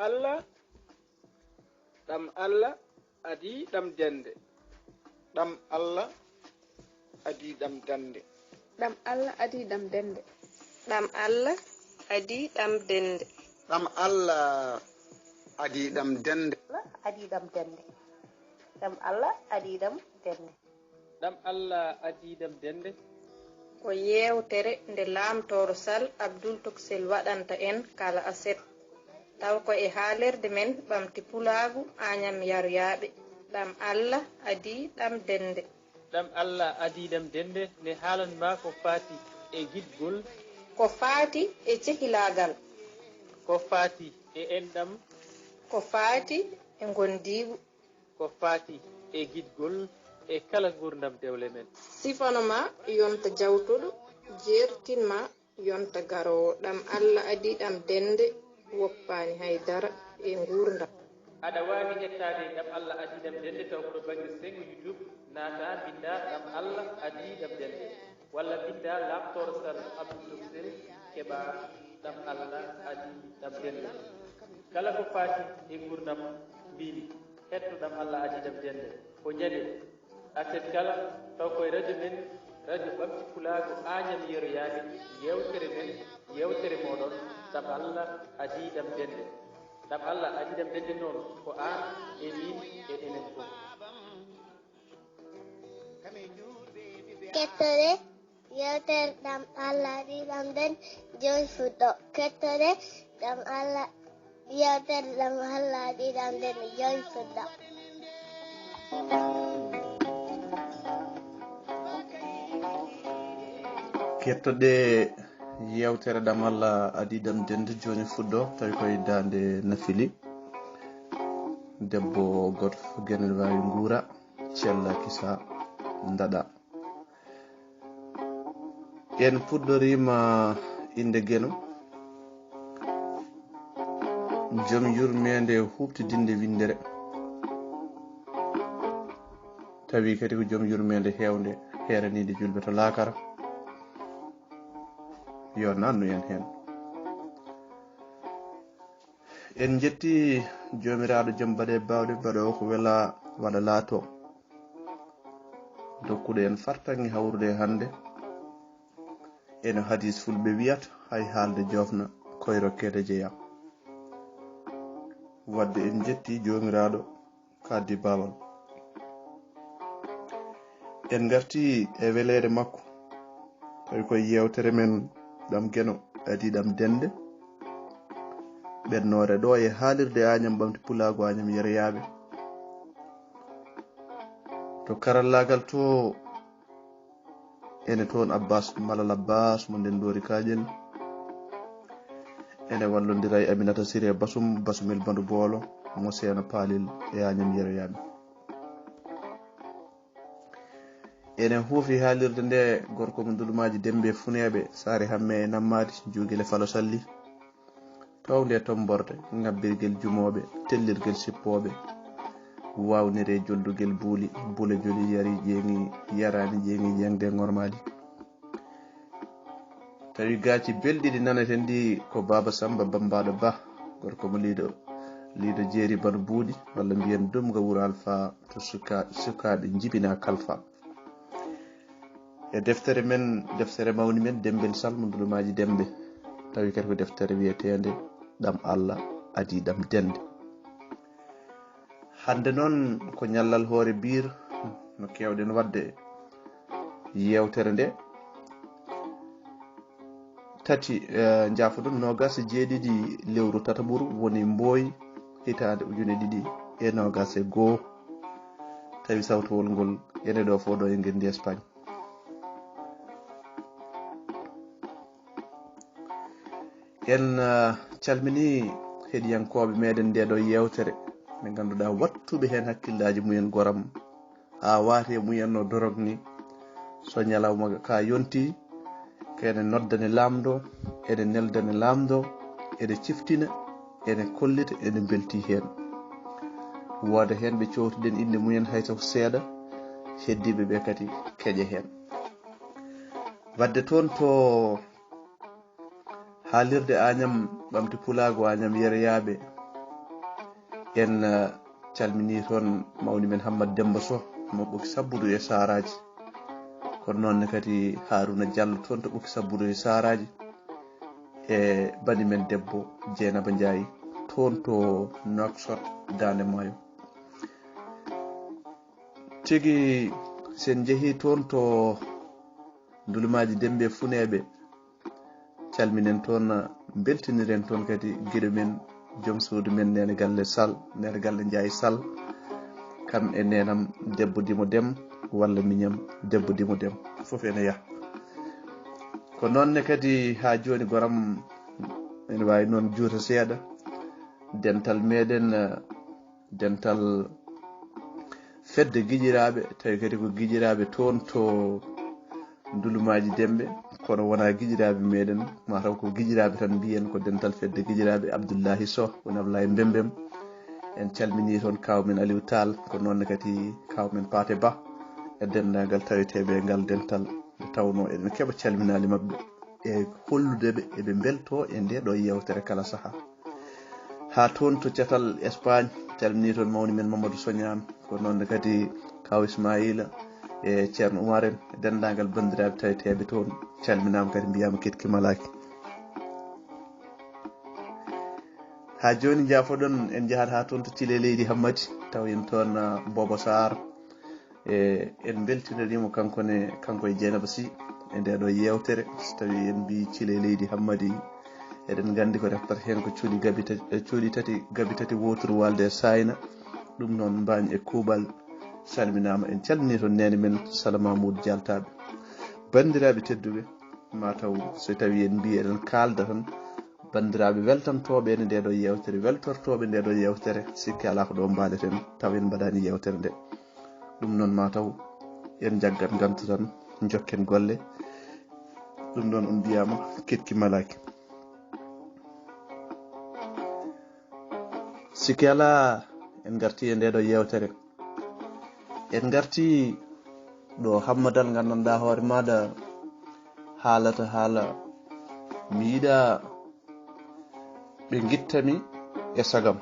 Allah adi ɗam dende. Ɗam Allah adi ɗam dende. Ɗam Allah adi ɗam dende. Ɗam Allah adi ɗam dende. Ɗam Allah adi ɗam dende. Adi ɗam dende. Ɗam Allah adi ɗam dende. Ɗam Allah adi ɗam dende. Ko yewtere nde Lamtoro Sall Abdoul Toksel waɗanta en kala aset. Taw ko e haalerde men ɓamti pulaagu Agnam Yaryaɓe. Ɗam Allah adi ɗam dende. Ɗam Allah adi ɗam dende ne haalanma ko fati e giɗgol. Ko fati e cehilagal. Ko fati e enɗam. Ko fati e gondigu. Ko fati e giɗgol e kala gurdam dewle men. Sifanoma yonta jawtuɗo jertinma yonta garowo. Ɗam Allah adi ɗam dende woppani haydara e gurdam. Aɗa wawi hettade ɗam Allah adi ɗam dende taw koɗo banggue sengo YouTube nata binda ɗam Allah adi ɗam dende walla binda Lamtoro Sall Abdoul Toksel keɓa ɗam Allah adi ɗam dende. Kala ko fati e gurdam mbimi hetto ɗam Allah adi ɗam dende ko ñande aset kala taw koye radio men radio ɓamti pulago Agnam Yaryaɓe yewtere men yewtere moɗon ɗam Allah adi ɗam dende. Ɗam Allah adi ɗam dende noon ko an e min e enen fof. Kettore yewtere ɗam Allah adi ɗam dende joni fuɗɗo. Kettore ɗam Allah yewtere ɗam Allah adi ɗam dende joni fuɗɗo. Kettoɗe yewtere ɗam Allah adi ɗam dende joni fuɗɗo tawi koye dande Nafili debbo goto guenel wawi guura Cella Kisa Ndaɗa. En puɗɗorima inde gueno joom yurmede huɓtidinde windere tawi kadi ko joom yurmede hewde heranide julɓe to laakara yo nannu en hen. En jetti jomiraɗo joom baɗe bawɗe baɗo ko wela waɗa laato dokkuɗo en fartangi hawrude hande eno hadis fulɓe wiyata hay haalde jofna koyro kede jeeya. Wadde en jetti jomiraɗo kaddi babal en garti e welede makko tawi koye yewtere men ɗam gueno adi ɗam dende ɓennore ɗo e haalirde Agnam ɓamti pulago Agnam Yaryaɓe to karallagal to ene toon Abbas Malal Abbas mo nden doori kaƴel ene wallodira e Aminata Siré Basumel Bandu Boolo mo Seeno Palil e Agnam Yaryaɓe. Enen huufi haalirde nde gorko mo dulumaji Dembe Funeɓe Saare Hamme e Nammadi Jugele Falo Salli tawde tomborde ngabbirguel jumoɓe tellirguel sippoɓe wawnire joldugel buuli bule joli yari ƴeŋi yarani ƴeŋi jengde ngormali tawi gaci belɗiɗi naneten ɗi ko Baba Samba Bambaɗo Ba gorko mo liiɗo jeeri bano buuɗi walla mbiyen dumga wuro Alpha to sukaɓe jibina kalfa e deftere mawni men Dembel Sall mo dulumaji Dembe tawi kadi ko deftere wiyetede ɗam Allah adi ɗam dende. Hande noon ko ñallal hoore biir no kewɗen wadde yewtere nde tati jafoɗum nogas jeeɗiɗi lewru tataɓuru woni Mboyi hitande 2021 tawi sawtowol ngol ene ɗo fo ɗo e ngendi Espagne. En calmini heɗiyankoɓe meɗen ndeɗo yewtere ɓe ganduɗa wattuɓe hen hakkillaji mumen goram ha wate mumen no dorog ni so ñalawma ka yonti kene noddane lamdo ene neldane lamdo ene ciftina ene kollita ene belti hen woda hen ɓe cowtuɗen inde mumen hayso seeɗa heddiɓe ɓe kadi keƴe hen wadde toon to haalirde Agnam ɓamti pulago Agnam Yaryaɓe en calmini toon mawni men Hammad Demba Sow mo ɓoki sabbudu e saraji kono noonne kadi Haruna Diallo toon to ɓoki sabbudu e saraji e bani men debbo Dieynaba Ndiaye toon to Nouakchott Dande Maayo tigi sen jeehi toon to Ndulumaji Dembe Funeɓe calminen toon beltiniren toon kadi guiɗo men joom suudu men nene galle Sall nene galle Ndiaye Sall kam e nenam debbo Dimo Dem walla miñam debbo Dimo Dem fof ene yaha ko noonne kadi ha joni goram ene wawi noon juuta seeɗa dental meɗen dental fedde guiƴiraɓe tawi kadi ko guiƴiraɓe toon to Ndulumaji Dembe kono wona guiƴiraɓe meɗen mataw ko guiƴiraɓe tan mbiyen ko dental fedde guiƴiraɓe Abdoullahi Sow woni Abdoulaye Mbembem en calmini toon kawmen Aliou Tall ko noonne kadi kawmen Paté Ba e dendagal taweteɓe ngal dental nde tawno eɗen keeɓa calminali mabɓe e holludeɓe eɓe belto e nde ɗo yewtere kala saaha ha toon to cetal Espagne calmini toon mawni men Mamadou Sognane ko noonne kadi kaw Ismaïla e ceerno Oumar en e dendagal bandiraɓe taweteɓe toon calminama kadi mbiyama ketki malaki ha joni jaafoɗon en jahat ha toon to Thile Leydi Hammadi taw en toon Bobo Sarr e en beltinanimo kanko e Dieynaba Sy e nde ɗo yewtere so tawi en mbi Thile Leydi Hammadi eɗen gandi ko reftata hen ko cuuɗi tati woturu walde sayna ɗum noon mbañ e kuuɓal salminama en calmini toon nene men Sala Mamoudou Dialtaɓe bandiraɓe tedduɓe mataw so tawi en mbi eɗen kalda tan bandiraɓe weltantoɓe ene ndeɗo yewtere weltortoɓe ndeɗo yewtere sikki ala ko ɗo mbaleten taw en mbaɗani yewtere nde ɗum noon mataw en jaggat gantu tan jokken golle ɗum noon on mbiyama ketki malaki sikki ala en garti e ndeɗo yewtere en garti ɗo hammadal gandanɗa hoore maɗa haalata haala mi yiiɗa ɓe guittami e sagam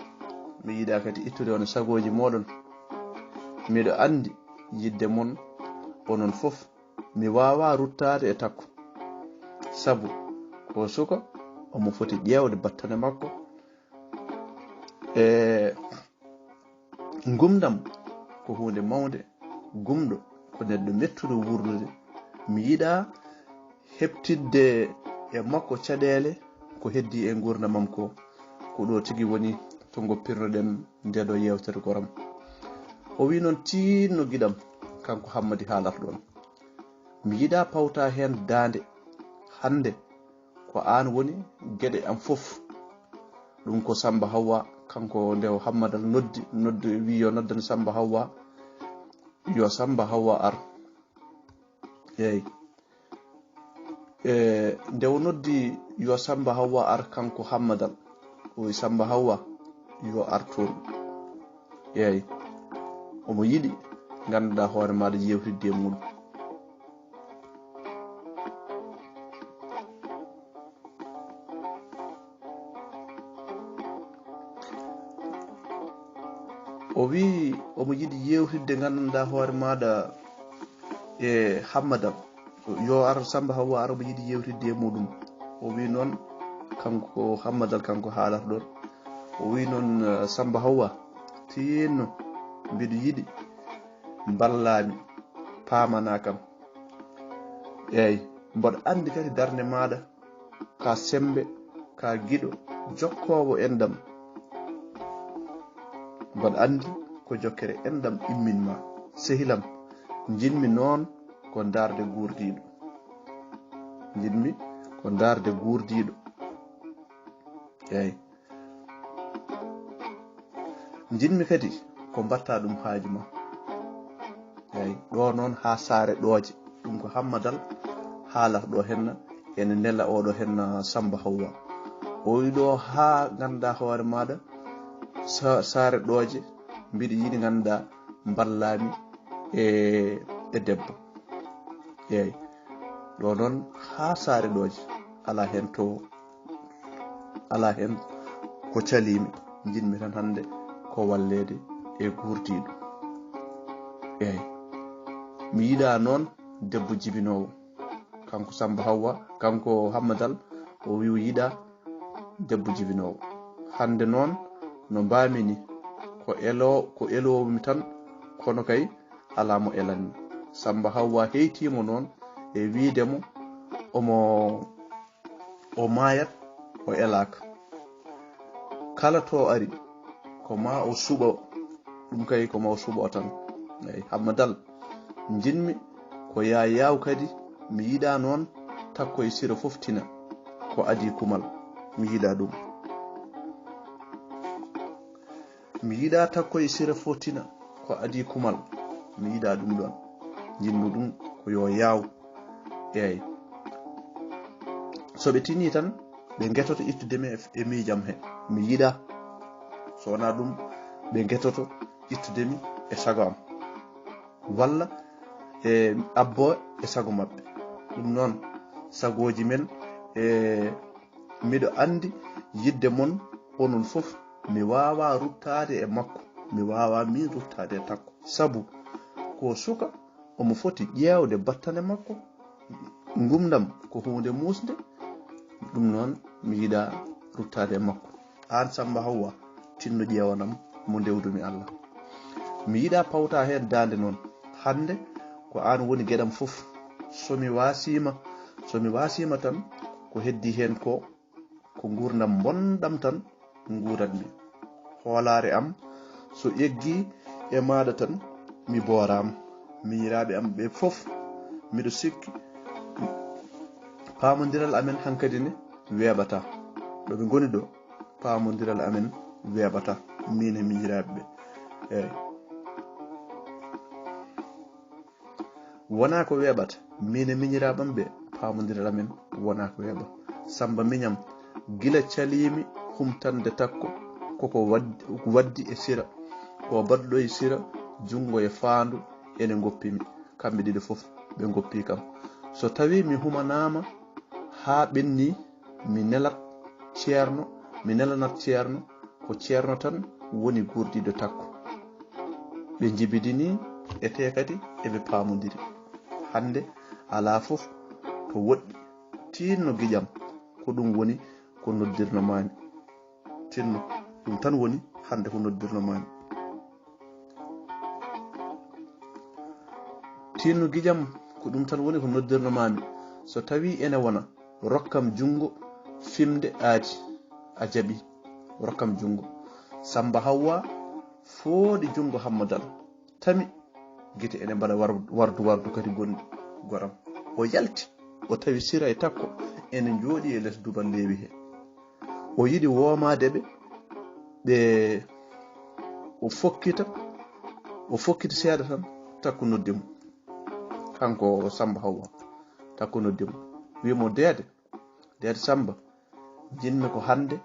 mi yiiɗa kadi ittude on sagoji moɗon miɗo andi yidde mon onon fof mi wawa ruttade e takko sabu ko suka omo foti ƴewde battane makko e gumdam ko hunde mawde gumɗo ko neɗɗo mettuɗo wurnude mi yiiɗa heɓtidde e makko caɗele ko heddi e gurdamam ko ɗo tigi woni to goppirnoɗen ndeɗo yewtere goram o wi noon tinno guiɗam kanko Hammadi haalata ɗon mi yiiɗa pawta hen dande hande ko an woni gueɗe am fof ɗum ko Samba Hawwa kanko nde Hammadal noddi wi yo noddan Samba Hawwa yo Samba Hawwa ar eyyi nde o noddi yo Samba Hawwa ar kanko Hammadal o wi Samba Hawwa yo ar toon eyyi omo yiɗi ganduɗa hoore maɗa yewtidde e muɗum o wi omo yiɗi yewtidde ganduɗa hoore maɗa e Hammadal yo ar Samba Hawwa ar omo yiɗi yewtidde e muɗum o wi noon kanko Hammadal kanko haalata ɗon o wi noon Samba Hawwa tinno mbiɗo yiɗi ballami pamana kam eyyi mboɗo andi kadi darde maɗa ka sembe ka guiɗo jokkowo endam mboɗo andi ko jokkere endam imminma sehilam jinmi noon ko darde gurdiɗo jinmi ko darde gurdiɗo eyyi jinmi kadi ko mbatta ɗum haaju ma eyyi ɗo noon ha saare ɗooje ɗum ko Hammadal haalata ɗo henna ene nela oɗo henna Samba Hawwa o wi ɗo ha ganduɗa hoore maɗa saare ɗooje mbiɗo yiɗi ganduɗa ballami e debbo eyyi ɗo noon ha saare ɗooje ala hen ko calimi jinmi tan hande ko wallede e gurdiɗo. Eyi mi yiɗa noon debbo jibinowo kanko Samba Hawwa kanko Hammadal o wi o yiɗa debbo jibinowo. Hande noon no mbamini ko elowomi tan kono kay ala mo elanmi. Samba Hawwa heytimo noon e wiidemo o mayat o elaka. Kala to ari ko ma o suɓo ɗum kay ko ma o suɓo tan. Eyi Hammadal jinmi ko yaw kadi mi yiɗa noon takko e sira foftina ko adi kumal. Mi yiɗa ɗum. Mi yiɗa takko e sira foftina ko adi kumal. Mi yiɗa ɗum ɗon. Jinmi ɗum ko yo yaw. Eyi so ɓe tini tan ɓe getoto ittudemi e miijam he. Mi yiɗa so wona ɗum ɓe getoto ittudemi e sago am walla e abbo e sago mabɓe. Ɗum noon sagoji men miɗo andi yidde mon onon fof mi wawa ruttade e makko. Mi wawa min ruttade e takko sabu ko suka omo foti ƴewde battane makko. Gumdam ko hunde musde. Ɗum noon mi yiɗa ruttade e makko. An Samba Hawwa tinno ƴewanam mo ndewdumi Allah. Mi yiɗa pawta hen dande noon. Hande ko an woni gueɗam fof. Somi wasima tan ko heddi hen ko gurdam bondam tan guratmi. Hoolare am so eggi e maɗa tan mi boram. Miñiraɓe am ɓe fof miɗo sikki pamodiral amen hankadi ne weɓata. ɗo ɓe goni ɗo pamodiral amen weɓata min e miñiraɓe ɓe. Eyi wona ko weɓata min e miñiraɓam ɓe pamodiral amen wona ko weɓa. Samba miñam gila calimi humtande takko koko waddi e sira ko badɗo e sira jungo e faandu ene goppimi. Kamɓe ɗiɗi fof ɓe goppi kam. So tawi mi humanama ha ɓenni mi nelanat ceerno ko ceerno tan woni gurdiɗo takko. Ɓe jibidini e te kadi eɓe pamodiri. Hande ala fof to woɗɗi tinno guiƴam ko ɗum woni ko noddirno mami. Tinno ɗum tan woni hande ko noddirno mami. Tinno guiƴam ko ɗum tan woni ko noddirno mami. So tawi ene wona rokkam jungo fimde aadi a jaɓi rokkam jungo. Samba Hawwa fooɗi jungo Hammadal tami guite ene mbaɗa wardu kadi gonɗi goram. O yalti o tawi sira e takko ene jooɗi e less dubal lewi he. O yiɗi womadeɓe ɓe o fokkita seeɗa tan takko noddimo. Kanko Samba Hawwa takko noddimo wimo dede Samba jinmi ko hande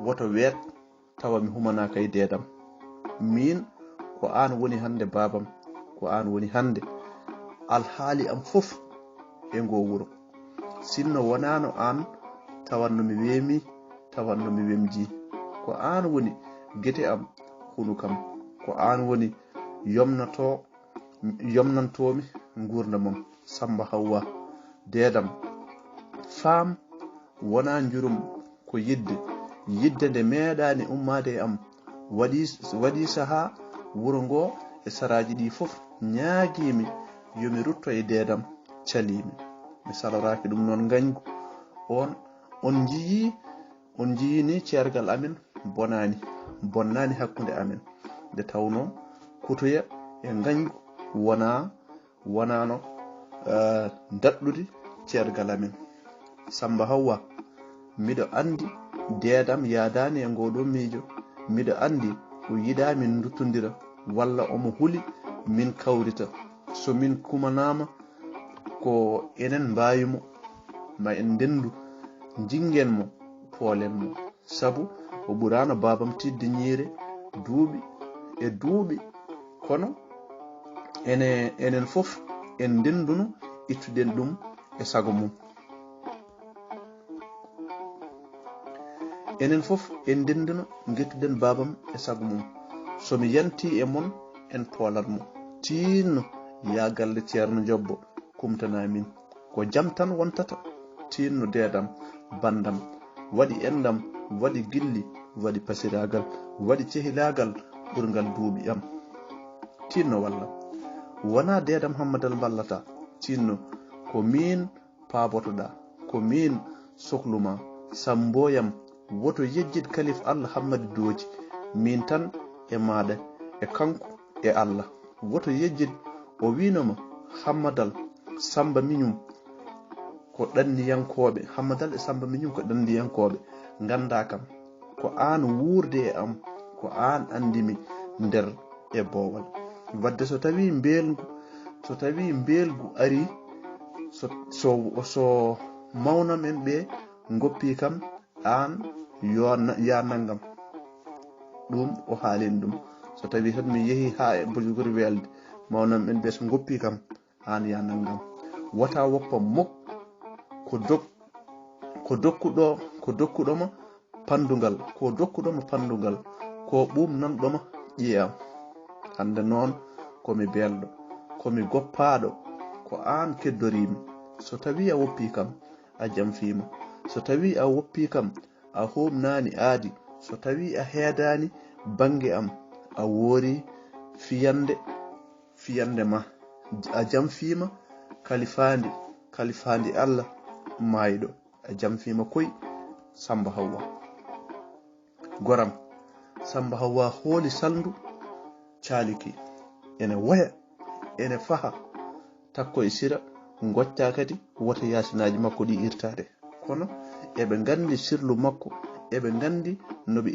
woto weet tawa mi humanaka e dedam. Min ko an woni hande babam. Ko an woni hande alhaali am fof e ngo wuro. Sinno wonano an tawanno mi weemi tawanno mi wemji. Ko an woni guete am hunu kam. Ko an woni yomnantomi gurdamam. Samba Hawwa dedam faam wona jurum ko yidde nde meeɗani ummade e am waɗi saha wuro ngo e saraji ɗi fof ñaaguimi yomi rutto e dedam calimi. Mi saloraki ɗum noon gañgu on jiyi ni ceergal amen bonnani hakkude amen nde tawno kutoya e gañgu wonano daɗɗude ceergal amen. Samba Hawwa miɗo andi dedam yadani e ngoɗo miijo. Miɗo andi o yiɗa min duttodira walla omo huli min kawrita. So min kumanama ko enen mbayimo ma en dendu jingen mo poolen mo. Sabu o ɓurano babam tidde ñiire duuɓi kono enen fof en denduno ittuden ɗum e sago mum. Enen fof en denduno gettuden babam e sago mum. somi yanti e mon en polat mo tinno ya galle ceerno jobbo kumtana min ko jam tan wontata tinno dedam bandam wadi endam wadi gilli wadi pasiragal wadi cehilagal burgal duubi am tinno walla wana dedam hammadal ballata tinno ko min paabotoda ko min sohluma samboyam woto yejjid kalif Allah hammadi doji min tan e maade e kanko e Allah woto yejjid o winoma hammadal samba miñum ko danniyankoɓe hammadal e samba miñum ko danniyankoɓe ganda kam ko an wurde e am ko an andimi nder e bowal wadde so tawi mbelgu ari so mawnam en ɓe goppi kam an ya nangam ɗum o haalin ɗum so tawi tan mi yeehi ha e bojugori welde mawnam en ɓe so goppi kam an ya nangam wata woppa mok ko dokkuɗoma pandugal ko ɓumnanɗoma ƴiyam hande noon komi belɗo komi goppaɗo ko an keddorimi so tawi a woppi kam a jamfima so tawi a woppi kam a homnani aadi so tawi a heedani bange am a woori fiyande ma a jamfima kalifandi Allah mayɗo a jamfima koy Samba Hawwa goram Samba Hawwa hooli salndu caaliki ene waya ene faha takko e sira gocca kadi wota yasinaji makko ɗi irtade kono eɓe gandi sirlu makko eɓe gandi noɓe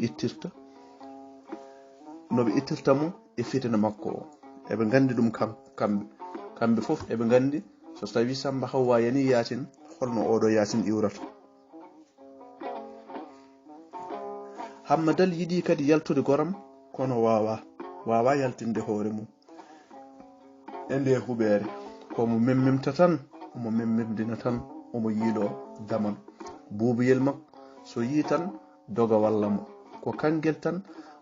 ittirta mo e fitina makko o eɓe gandi ɗum kamɓe fof eɓe gandi so tawi Samba Hawwa yani yasin holno oɗo yasin iwrata Hammadal yiɗi kadi yaltude goram kono wawa yaltinde hoore mum e nde huɓere komo memmimta tan omo memmirdina tan omo yiiɗo daman buubuyel makko so yi tan doga walla mo ko kangel tan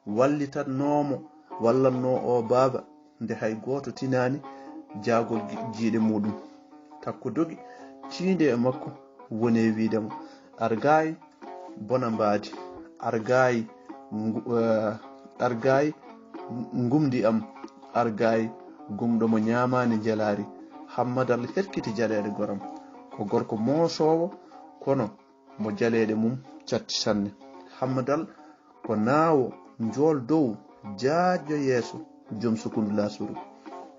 wallitannomo wallanno o baaba nde hay goto tinani jaagol jiiɗe muɗum takko dogi tiinde e makko woni wiidemo argayi bona mbaadi argayi ngumdi am argayi gumɗomo ñamani jalari Hammadal herkiti jaleede goram ko gorko moosowo kono mo jaleede mum catti sanne Hammadal ko naawo njool dow jaajo yeeso joom sukundu lasuru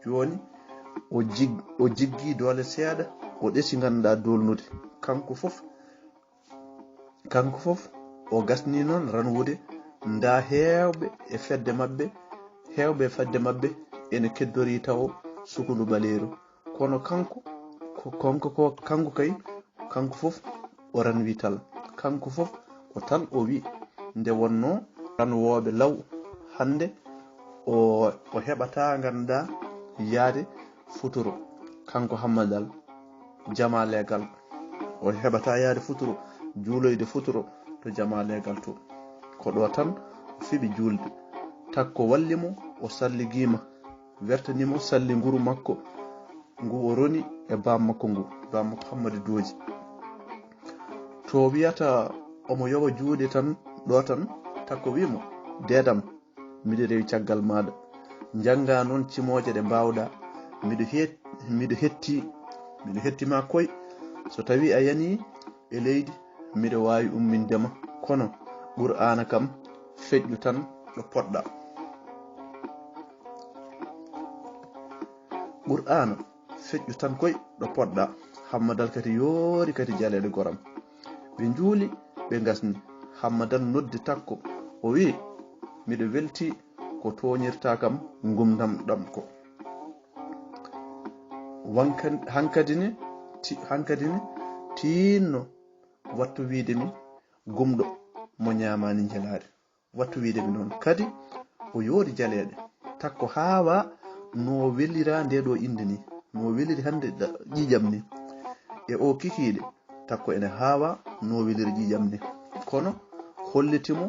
joni o jiggi doole seeɗa o ɗesi ganduɗa dolnude kanko fof o gasni noon ranwude nda hewɓe e fedde mabɓe ene keddori taw sukundu baleeru kono kanko fof o ranwi tal kanko fof ko tal o wi nde wonno ranwoɓe law hande o heɓata ganduɗa yaade futuro kanko Hammadal jama legal o heɓata yaade futuro juuloyde futuro to jama legal to ko ɗo tan o fiɓi julde takko wallimo o salligima wertanimo salli nguru makko ngu o roni e bam makko Hammadi Dooji to wiyata omo yoɓa juuɗe tan ɗo tan takko wimo dedam miɗo rewi caggal maɗa janga noon cimoje ɗe mbawɗa miɗo hettima koy so tawi a yani e leydi miɗo wawi ummindema kono Qur'ana kam feƴƴu tan ɗo poɗɗa Qur'ana feƴƴu tan koy ɗo poɗɗa Hammadal kadi yoori kadi jaleede goram ɓe juuli ɓe gasni Hammadal noddi takko o wi miɗo welti ko toñirta kam gumdam ɗam ko hankadine tinno wattu wiidemi gumɗo mo ñamani jalade wattu wiidemi noon kadi o yoori jaleede takko haawa no welira nde ɗo inde ni no weliri hande ƴiƴam ni e o kikiɗe takko ene haawa no weliri ƴiƴam ni kono hollitimo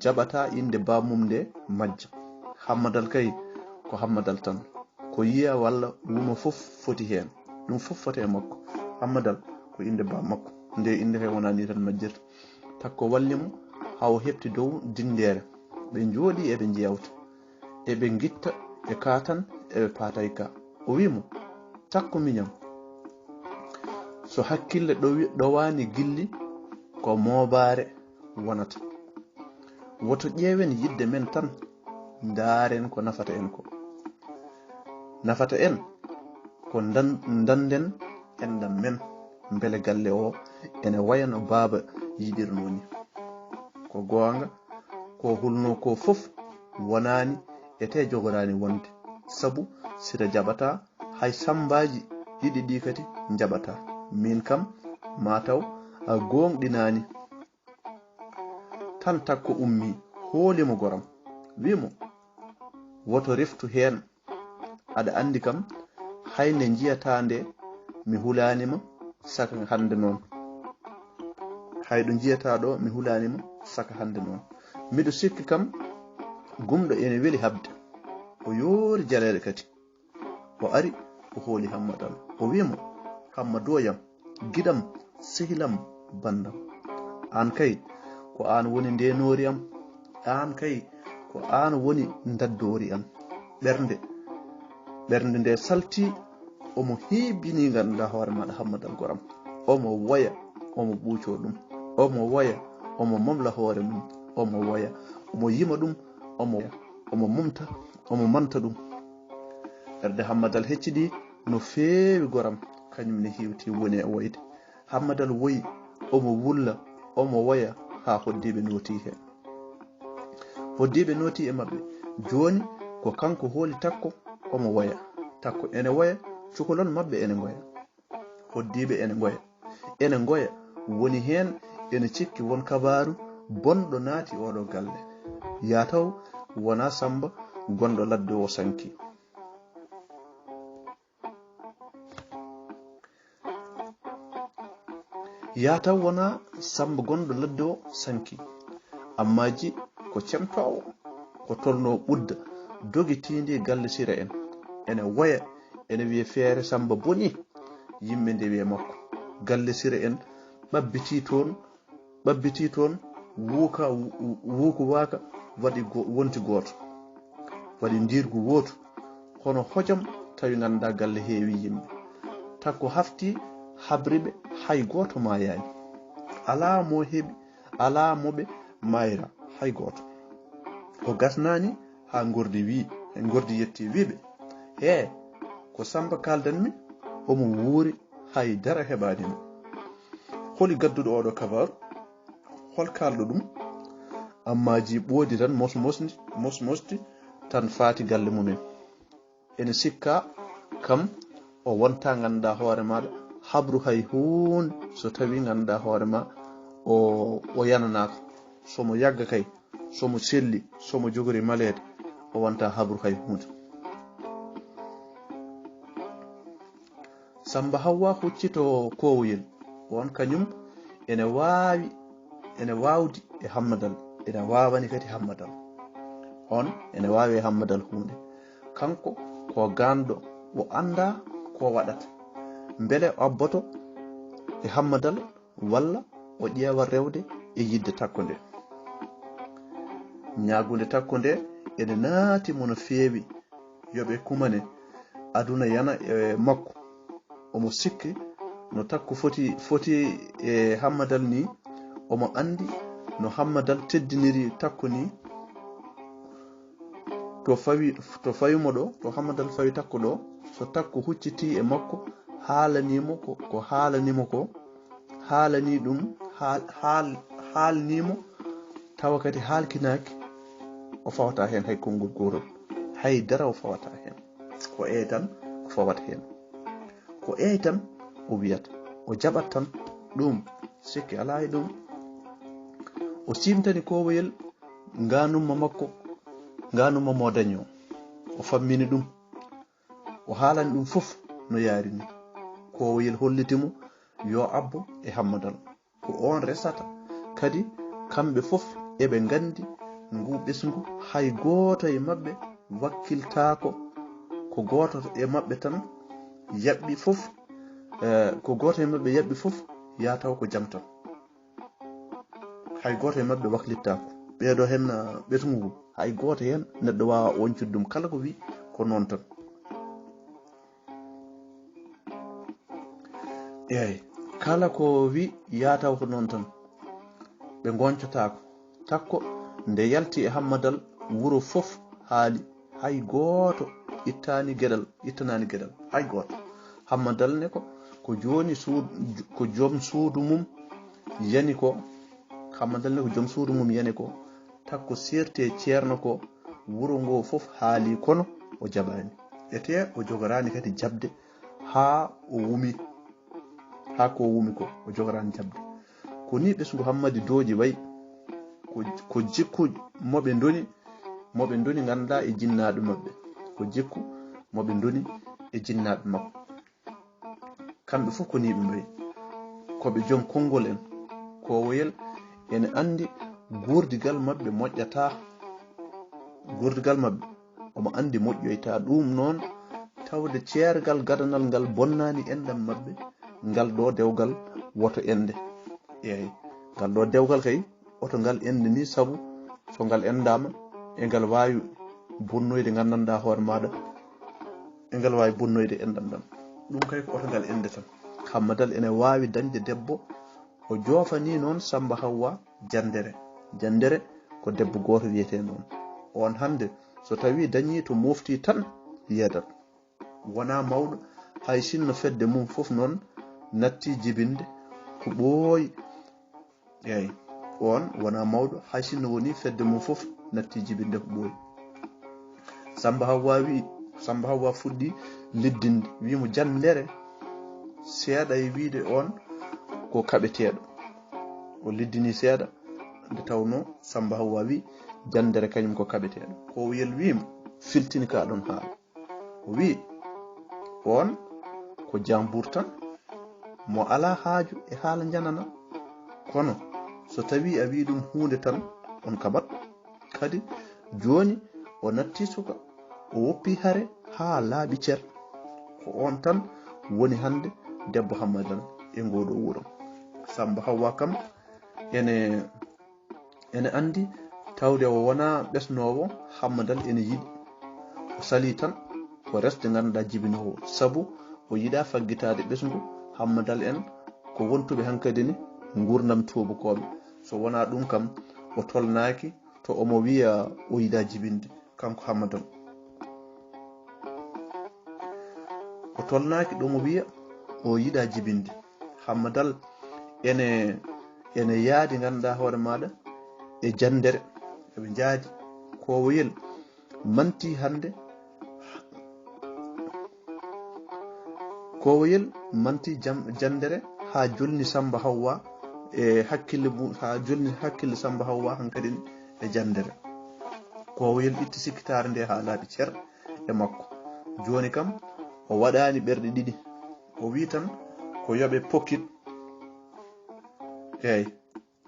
jaɓata inde bamum nde majja hammadal kay ko hammadal tan ko yiya walla wuma fof foti hen ɗum fof foti e makko hammadal ko inde ba makko nde inde kay wona ni tan majjirta takko wallimo hawo heɓti dow dindere ɓe jooɗi eɓe jewta eɓe gitta e katan eɓe patay ka o wimo takko miñam so hakkille ɗowani gilli ko mobare wonata woto ƴeewen yidde men tan ndaaren ko nafata en ko nafata en ko danden endam men beele galle o ene wayano baaba yiɗirno ni ko goonga ko hulno ko fof wonani ete jogorani wonde sabu sida jaɓata hay sambaji ɗiɗi ɗi kadi jaɓata min kam mataw a gonɗinani tan takko ummi hoolimo goram wimo woto reftu hen aɗa andi kam hayne jiyata nde mi hulanima saka hande noon hayɗo jiyata ɗo mi hulanima saka hande noon miɗo sikki kam gumɗo ene weeli habde o yoori jaleɗe kadi o ari o hooli hammadal o wimo hammadoyam giɗam sehilam bandam an kay ko an woni ndenori am an kay ko an woni daddori am ɓernde nde salti omo heebini ganduɗa hoore maɗa hammadal goram omo woya omo ɓuuco ɗum omo woya omo mamla hoore mum omo woya omo yima ɗum omo mumta omo manta ɗum ɓerde hammadal hecciɗi no feewi goram kañum ne hewti woni e woyde hammadal woyi omo wulla omo woya ha hoddiɓe noti hen hoddiɓe noti e mabɓe joni ko kanko hooli takko omo woya takko ene woya cukalon mabɓe ene goya hoddiɓe ene goya woni hen ene cikki won kabaru bonɗo naati oɗo galle ya taw wona Samba gonɗo ladde o sanki ya taw wona Samba gonɗo ladde o sanki amma ji ko cemtowo ko tolno ɓudda dogitindi galle sira en ene woya ene wiye feere Samba boni yimɓe nde wiye makko galle sira en ɓabbiti toon wuuku waka wonti goto waɗi ndirgu woto hono hojam tawi ganduɗa galle heewi yimɓe takko hafti habriɓe hay goto mayani ala mo heeɓi ala moɓe mayra hay goto o gasnani ha gordi yetti wiɓe he ko Samba kaldanmi omo wuuri hay dara heɓanimo holi gadduɗo oɗo kabaru hol kalɗo ɗum amma ji ɓoodi tan mosmosdi tan faati galle mumen ene sikka kam o wonta ganduɗa hoore maɗa habru hay hunde so tawi ganduɗa hoore ma o yananaka somo yagga kay somo selli somo jogori malede o wonta habru hay hunde Samba Hawwa huccito kowoyel on kañum ene wawdi e hammadal ene wawani kadi hammadal on ene wawi e hammadal hunde kanko ko ganɗo o anda ko waɗata beele abboto e hammadal walla o ƴeewa rewde e yidde takko nde ñagude takko nde ene naati mono feewi yoɓe kumane aduna yana e makko omo sikki no takko foti e hammadal ni omo andi no hammadal teddiniri takko ni to fawimo ɗo to hammadal fawi takko ɗo so takko hucciti e makko haalanimo ko haalanimo ko haalani ɗum haalnimo tawa kadi haalkinaki o fawata hen hay konngol gotol hay dara o fawata hen ko tan o fawata hen ko tan o wiyata o jaɓat tan ɗum sikki ala e ɗum o simtani kowoyel ganumma makko ganumma mo dañi o fammini ɗum o haalani ɗum fof no yarini kowoyel hollitimo yo abbo e hammadal ko on resata kadi kamɓe fof eɓe gandi ngu ɓesgu hay goto e mabɓe wakkiltaako ko goto e mabbe tan yabbi fof ko goto e mabbe yabbi fof ya taw ko jam tan hay goto e mabbe waklittako beedo hen betungu hay goto hen neddo wa woncudum kala ko wi ko non tan kala ko wi ya taw ko non tan be goncotako takko nde yalti e hammadal wuro fof haali hay goto ittanani gedal hay goto hammadal ne ko joni ko jom suudu mum yani ko hammadal ne ko jom suudu mum yani ko takko serte ceerno ko wuro ngo fof haali kono o jabani ete o jogorani kadi jabde ha o wumi ko o jogorani jabde ko ni besgo hammadi doji way ko jikku mobe ndoni ganda e jinnaabe mabbe ko jikku mobe ndoni e jinnaabe mabbe kambe fu ko ni be mbay ko be jom kongol en ko woyel en andi gurdigal mabbe mojjata gurdigal mabbe omo andi mojjoyta dum non tawde ceergal gadanal ngal bonnani endam mabbe ngal do dewgal woto ende ngal do dewgal kay oto ngal ende ni sabu so ngal endama e ngal waawi bonnoyde nganndanɗaa hoore maaɗa e ngal waawi bonnoyde enɗam ɗam ɗum kay ko oto ngal ende tan hammadal ene waawi dañde debbo o joofanii noon Samba Hawwa jandere ko debbo gooto wiyetee noon on hannde so tawii dañii to moftii tan yeedat wonaa mawɗo hay sinno fedde mum fof noon nattii jibinde ko ɓooyi on wonaa mawɗo hay sinno wonii fedde mum fof natti jibinde ko ɓooyi Samba Hawwa fuɗɗi liddinde wimo jandere seeɗa e wiide on ko kaɓeteeɗo o liddini seeɗa nde tawno Samba Hawwa wi jandere kañum ko kaɓeteeɗo ko yel wimo filtini ka ɗon haala o wi on ko jambour tan mo ala haaju e haala janana kono so tawi a wi ɗum hunde tan on kaɓat kadi joni o natti suka o woppi hare ha laaɓi cer ko on tan woni hande debbo Hammadal e ngoɗo wuro Samba Hawwa kam ene andi tawde o wona ɓesnowo Hammadal ene yiɗi o sali tan ko resde ganduɗa jibinowo sabu o yiɗa faggitade ɓesgu Hammadal en ko wontuɓe hankadi ni gurdam tubakoɓe so wona ɗum kam o tolnaki to omo wiya o yiɗa jibinde kanko Hammadal o tolnaki ɗo mo wiya o yiɗa jibinde Hammadal ene yaadi ganduɗa hoore maɗa e jandere eɓe jaadi kowoyel manti hande kowoyel manti jandere ha jolni Samba Hawwa e hakkille ha jolni hakkille Samba Hawwa hankadi e jandere kowoyel itti sikkitare nde ha laaɓi cer e makko joni kam o waɗani ɓerɗe ɗiɗi o wi tan ko yoɓe pokkit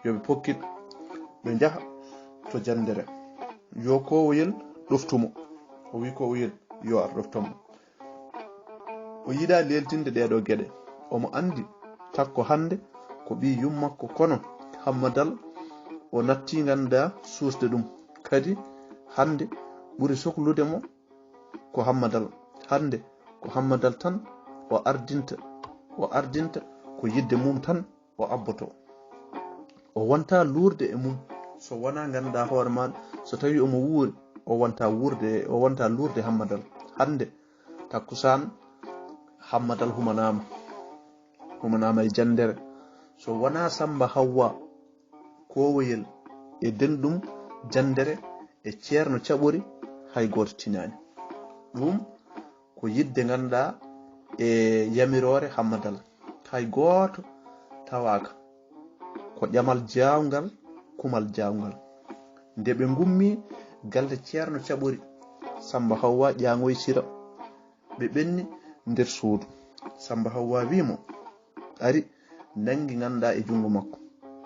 yoɓe pokkit ɓe jaha to jandere yo kowoyel ɗoftumo o wi kowoyel yo ar ɗoftomo o yiɗa leltinde ɗeɗo gueɗe omo andi takko hande ko ɓi yummakko kono Hammadal o natti ganduɗa susde ɗum kadi hande ɓuri sohlude mo ko Hammadal hande ko Hammadal tan o ardinta ko yidde mum tan o abboto o wonta lurde e mum so wona ganduɗa hoore maɗa so tawi omo wuuri o wonta lurde Hammadal hande takkusan Hammadal humanama e jandere so wona Samba Hawwa kowoyel e denɗum jandere e ceerno caɓori hay goto tinani ɗum ko yidde ganduɗa e yamirore Hammadal hay goto tawaka ko ƴamal jawgal kumal jawgal nde ɓe gummi galde ceerno caɓori Samba Hawwa ƴangoye sira ɓe ɓenni nder suudu Samba Hawwa wimo ari nangi ganduɗa e jungo makko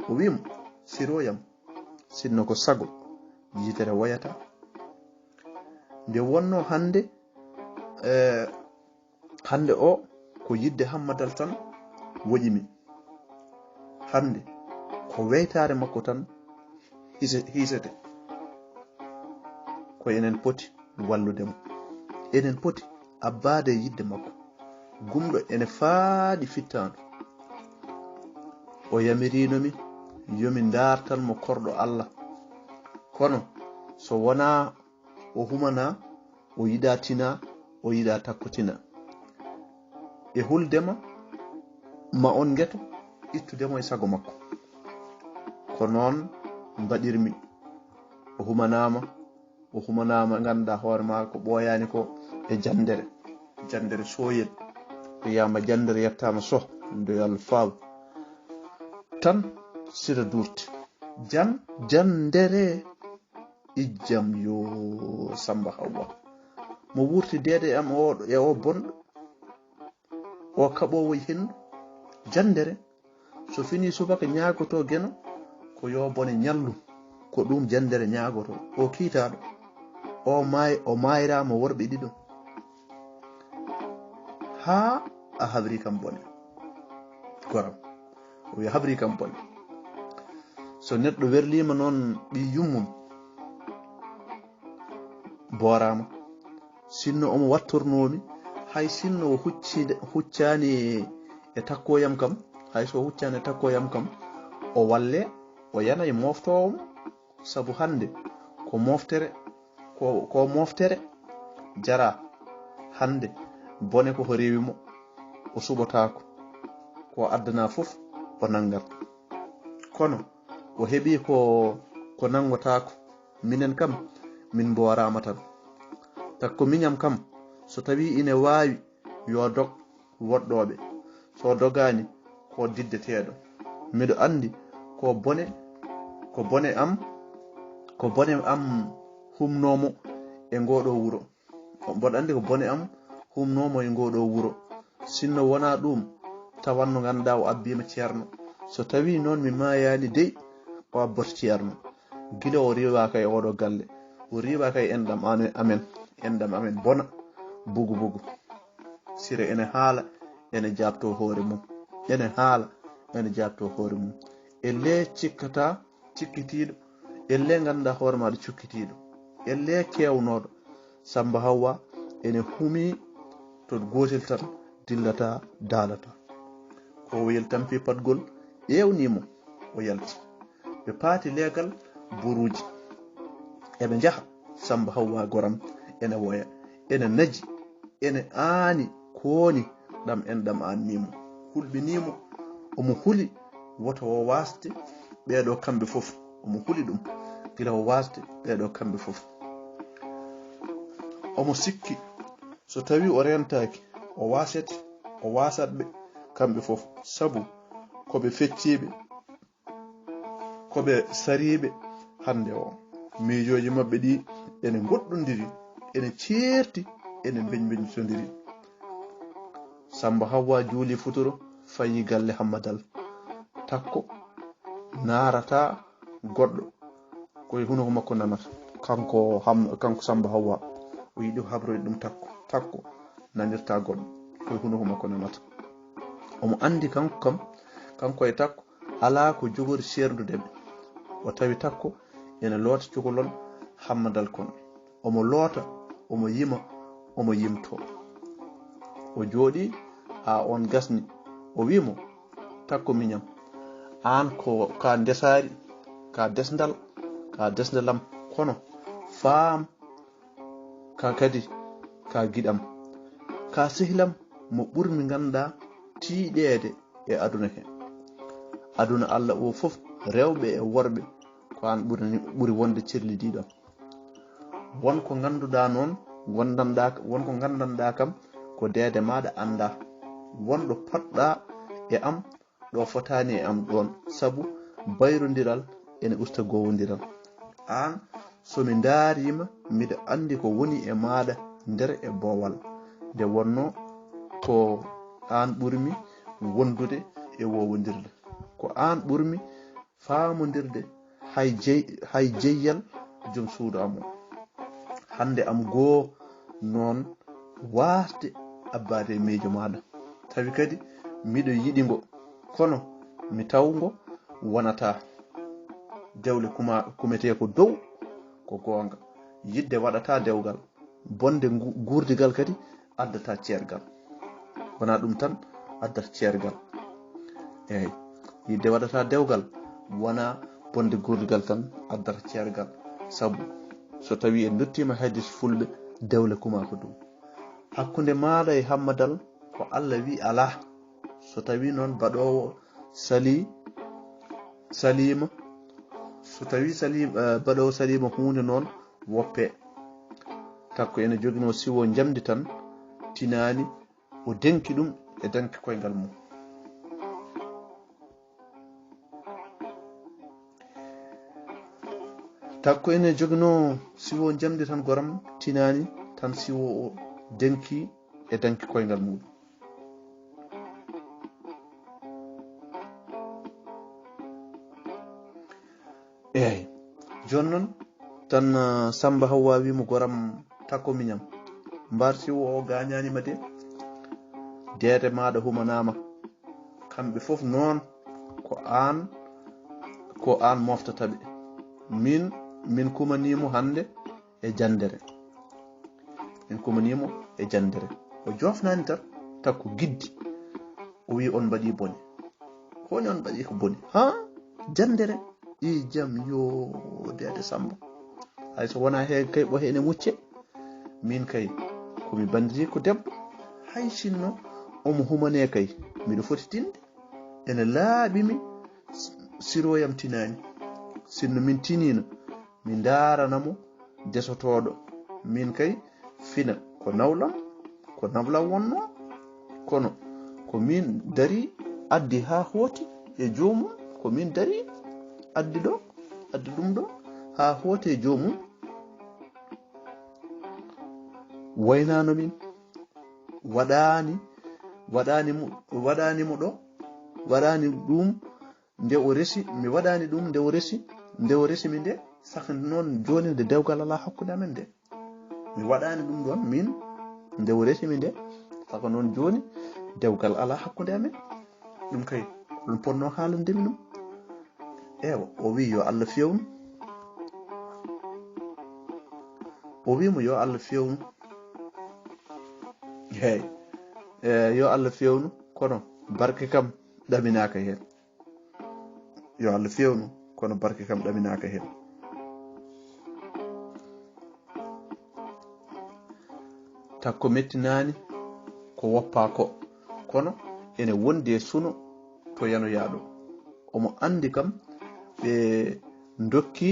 o wimo siroyam sinno ko sago yitere wayata nde wonno hande o ko yidde hammadal tan woƴimi hande ko weytare makko tan hisete ko enen poti walludemo enen poti abbade yidde makko gumɗo ene faaɗi fittando o yamirinomi yomi dartan mo korɗo Allah kono so wona o humana o yiɗa tina o yiɗa takkotina e huldema ma on geto ittudemo e sago makko ko noon mbaɗirmi o humanama ganduɗa hoore ma ko ɓooyani ko e jandere soyel wiyama jandere yettama so ndo yo Allah faaw tan sira durti jandere ijjam yo Samba Hawwa mo wurti dede am o bonɗo o kaɓowo hendu jandere so fini subaka ñaagoto geno ko yo bone ñallu ko ɗum jandere ñaagoto o kiitaɗo o mayrama worɓe ɗiɗo ha a habri kam bone goram o habri kam bone so neɗɗo werlima noon ɓi yummum borama sinno omo wattornomi hay sinno o huccani e takkoyam kam hay so huccani e takkoyam kam o walle o yana e moftowo sabu hande ko moftere jara hande bone ko rewimo o suɓotako ko addana fof o nangat kono o heeɓi ko nangotako minen kam min borama tan takko miñam kam so tawi ine wawi yo dog woɗɗoɓe so dogani ko diddeteɗo miɗo andi ko bone am humnomo e ngoɗo wuro mboɗo andi ko bone am humnomo e ngoɗo wuro sinno wona ɗum tawanno ganduɗa o abbima ceerno so tawi noon mi mayani dey o abbata ceerno guila o riwaka e oɗo galle o riwaka e enɗam amen bona bugu sire ene haala ene jabto hoore mum elle cikkitiɗo elle ganduɗa hoore maɗa cukkitiɗo elle kewnoɗo Samba Hawwa ene humi to gotel tan dillata daalata ko wel tampi patgol ƴewnimo o yalti ɓe paati legal buruji eɓe jaha Samba Hawwa goram ene woya ene naji ene aani kooni ɗam enɗam annimo hulɓinimo omo huli woto o wasde ɓeɗo kamɓe fof omo huli ɗum gila o wasde ɓeɗo kamɓe fof omo sikki so tawi o rentaki o wasatɓe kamɓe fof sabu koɓe fecciɓe koɓe sariɓe hande o miijoji mabɓe ɗi ene goɗɗodiri ene ceerti ene beñbeñtodiri Samba Hawwa juuli futuro fayi galle Hammadal takko narata goɗɗo koye hunoko makko nanata kanko Samba Hawwa o yiɗi habroyde ɗum takko nanirta goɗɗo koye hunoko makko nanata omo andi kanko e takko ala ko jogori serdudeɓe o tawi takko ene loota cukalol Hammadal kono omo loota omo yima omo yimto o jooɗi ha on gasni o wimo takko miñam an ko ka ndesari ka desdalam kono faam ka kadi ka giɗam ka sehlam mo ɓurmi ganduɗa tiiɗede e aduna he aduna Allah o fof rewɓe e worɓe ko an ɓuri wonde cerlidiɗam wonko ganduɗa noon wonko gandanɗa kam ko dede maɗa anda wonɗo potɗa e am ɗo fotani e am ɗon sabu bayrodiral ene usta gowodiral an somi daarima miɗa andi ko woni e maɗa nder e bowal nde wonno ko an ɓurmi wondude e wowodirde ko an ɓurmi famodirde hay jeyyal joom suudu am hande am goo non warde abbade miijo maɗa tawi kadi miɗo yiɗi ngo kono mi tawgo wonata dewle kumete ko dow ko gonga yidde waɗata dewgal bonde gurdigal kadi addata ceergal wona ɗum tan addata ceergal eyyi yidde waɗata dewgal wona bonde gurdigal tan addata ceergal sabu so tawi en dottima hadis fulɓe dewle kuma ko dow hakkude maɗa e hammadal ko Allah wi ala so tawi noon baɗowo salima so tawi baɗowo salima hunde noon woppe takko ene jogino siwo jamdi tan tinani o denki ɗum e danki koyngal mum takko ene jogino siwo jamdi tan goram tinani tan siwo o denki e danki koyngal muɗum eyyi joni noon tan Samba Hawwa wimo goram takko miñam mbar siwo o gañanima de dede maɗa humanama kamɓe foof noon ko an moftataɓe min kumanimo hande e jandere o jofnani tan takko giddi o wi on mbaɗi bone honi on mbaɗi ko bone ha jandere i jam yo dede Samba hay so wona he kay ɓo ene mucce min kay komi bandiri ko debbo hay sinno omo humane kay miɗo foti tinde ene laaɓimi siroyam tinani sinno min tinino mi daranamo desotoɗo min kay fina ko nawlam wonno kono ko min dari addi ha hooti e jomum ko min dari addi ɗum ɗo ha hooti e jomum waynano min waɗanimo ɗo waɗani ɗum nde o resi mi waɗani ɗum nde o resi mi nde saka noon joni nde dewgal ala hakkude amen nde mi waɗani ɗum ɗon min nde o resi mi nde saka noon joni dewgal ala hakkude amen ɗum kay ɗum ponno haalandemi ɗum ewa o wi yo Allah fewnu o wimo yo Allah fewnu hey yo Allah fewnu kono barke kam ɗaminaka hen yo Allah fewnu kono barke kam ɗaminaka hen takko mettinani ko woppa ko kono ene wondi e suno to yanoyaɗo omo andi kam ɓe dokki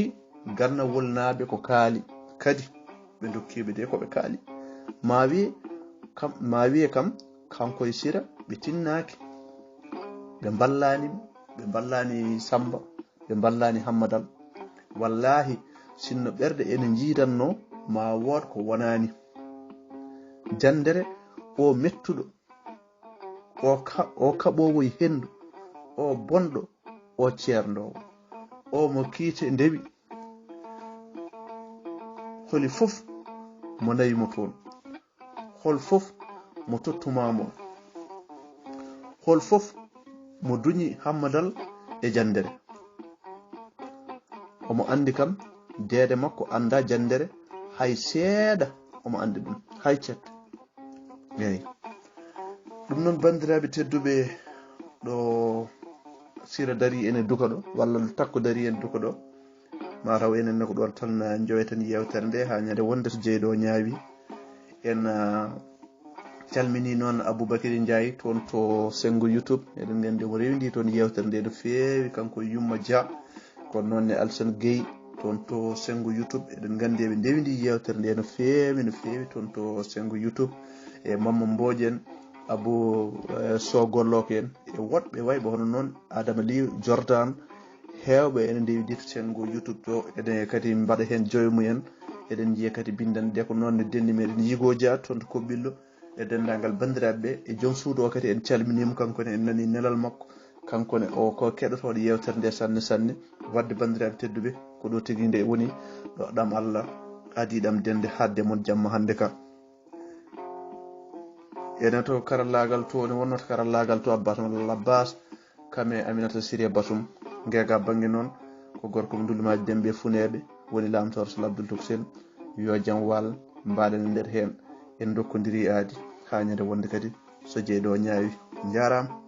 gannawol naaɓe ko kaali kadi ɓe dokkiɓe de koɓe kaali ma wiye kam kanko e Sira ɓe tinnaki ɓe ballani Samba ɓe ballani Hammadal wallahi sinno ɓerde ene jiidanno ma wood ko wonani jandere o mettuɗo o kaɓowo e hendu o bonɗo o ceerdowo o mo kiite ndewi holi fof mo nayimo toon hol fof mo tottumamo hol fof mo duñi Hammadal e jandere omo andi kam dede makko anda jandere hay seeɗa omo andi ɗum hay cetto eyi ɗum noon bandiraɓe tedduɓe ɗo Sira dari ene duka ɗo walla takko dari ene duka ɗo mataw enen ko ɗon tan joweten yewtere nde ha ñande wonde so jeyɗo ñaawi en calmini noon Aboubacry Ndiaye toon to sengo YouTube eɗen gandi omo rewndi toon yewtere nde no feewi kanko Yumma Dia kono noon ne Alsane Gueye toon to sengo YouTube eɗen gandi eɓe ndewndi yewtere nde no feewi toon to sengo YouTube e Mamma Mbodjen Abou Sogolloko en e woɗɓe wayɓe hono noon Adama Ly Jordan hewɓe ene ndewdi to sengo YouTube to ene kadi mbaɗa hen joyo mumen eɗen jiiya kadi bindande ko noon ne denni meɗen Yigo Dia toon to Kobbillo e dendagal bandiraɓe e joom suudu o kadi en calminimo kankone en nani nelal makko kankone o ko keɗotoɗo yewtere nde sanne wadde bandiraɓe tedduɓe ko ɗo tigui nde woni ɗo ɗam Allah adiɗam dende hadde mon jamma hande ka ene to karallagal to ne wonno karallagal to abbas walla abbas kame Aminata Siré Basum ngega bangi non ko gorko ndulmaji dembe funeɓe woni lamtor Sall Abdoul Toksel yo jam wal mbaɗen nder hen en dokkodiri aadi hañede wonde kadi so jeeɗo ñaawi jarama